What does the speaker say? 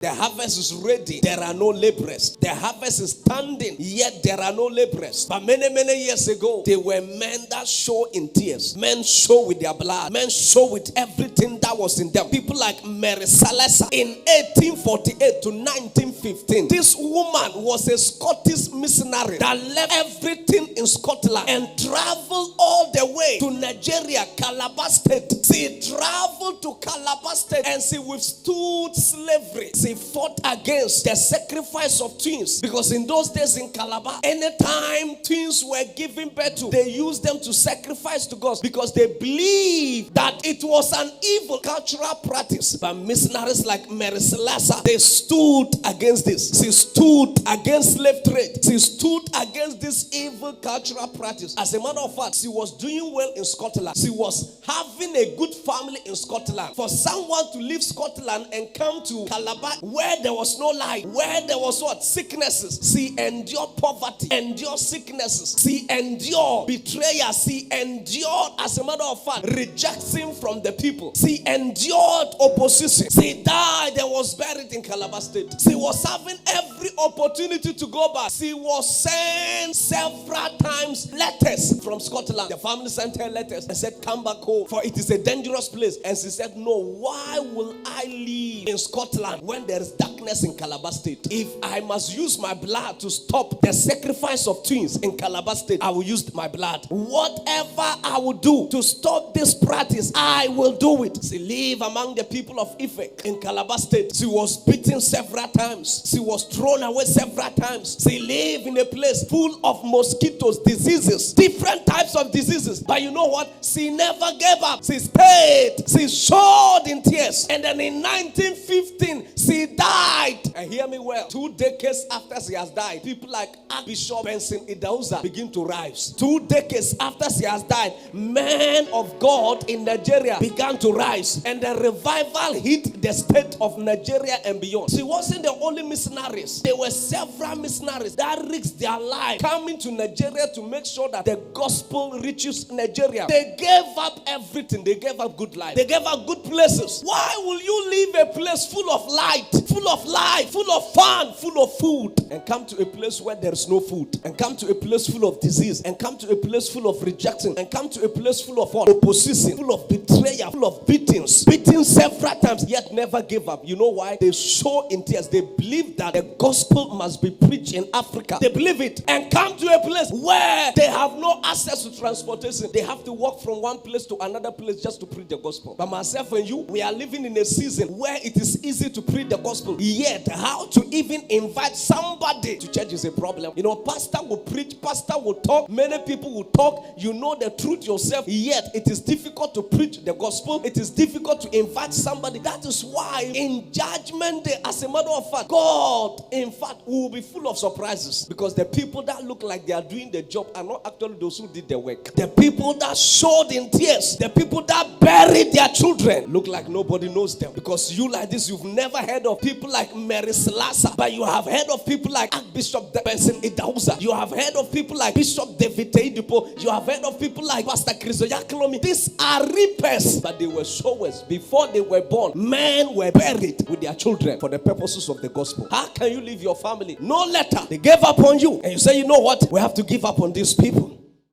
The harvest is ready, there are no laborers. The harvest is standing, yet there are no laborers. But many years ago, there were men that show in tears. Men show with their blood. Men show with everything that was in them. People like Mary Slessor in 1848 to 1915. This woman was a Scottish missionary that left everything in Scotland and traveled all the way to Nigeria, Calabar State. She traveled to Calabar State and she withstood slavery. She fought against the sacrifice of twins, because in those days in Calabar, anytime twins were given birth to, they used them to sacrifice to God, because they believed that it was an evil cultural practice. But missionaries like Mary Slessor, they stood against this. She stood against slave trade. She stood against this evil cultural practice. As a matter of fact, she was doing well in Scotland. She was having a good family in Scotland. For someone to leave Scotland and come to Calabar, where there was no light, where there was what? Sicknesses. She endured poverty, endured sicknesses. She endured betrayal. She endured, as a matter of fact, rejection from the people. She endured opposition. She died and was buried in Calabar State. She was having every opportunity to go back. She was sent several times letters from Scotland. The family sent her letters and said, come back home, for it is a dangerous place. And she said, no, why will I live in Scotland when there is darkness in Calabar State? If I must use my blood to stop the sacrifice of twins in Calabar State, I will use my blood. Whatever I will do to stop this practice, I will do it. She lived among the people of Ife in Calabar State. She was beaten several times. She was thrown away several times. She lived in a place full of mosquitoes, diseases, different types of diseases. But you know what? She never gave up. She stayed. She showed in tears. And then in 1915, she died. And hear me well. 2 decades after she has died, people like Archbishop Benson Idahosa begin to rise. 2 decades after she has died, men of God in Nigeria began to rise. And the revival hit the state of Nigeria and beyond. She wasn't the only missionaries. There were several missionaries that risked their life coming to Nigeria to make sure that the gospel reaches Nigeria. They gave up everything. They gave up good life. They gave up good places. Why will you leave a place full of light, full of life, full of fun, full of food, and come to a place where there is no food, and come to a place full of disease, and come to a place full of rejection, and come to a place full of opposition, full of betrayal, full of beatings several times, yet never give up? You know why? They show in tears. They believe that the gospel must be preached in Africa. They believe it, and come to a place where they have no access to transportation. They have to walk from one place to another place just to preach the gospel. But myself and you, we are living in a season where it is easy to preach the gospel, yet how to even invite somebody to church is a problem. You know, pastor will preach, pastor will talk, many people will talk, you know the truth yourself, yet it is difficult to preach the gospel. It is difficult to invite somebody. That is why in judgment day, as a matter of fact, God, in fact, will be full of surprises, because the people that look like they are doing the job are not actually those who did the work. The people that showed in tears, the people that buried their children, look like nobody knows them, because you like this, you've never heard of people like Mary Slessor, but you have heard of people like Archbishop Benson Idahosa. You have heard of people like Bishop David Rauf. You have heard of people like Pastor Chris Oyaklomi. These are reapers, but they were sowers. Before they were born, men were buried with their children for the purposes of the gospel. How can you leave your family? No letter. They gave up on you. And you say, you know what? We have to give up on these people.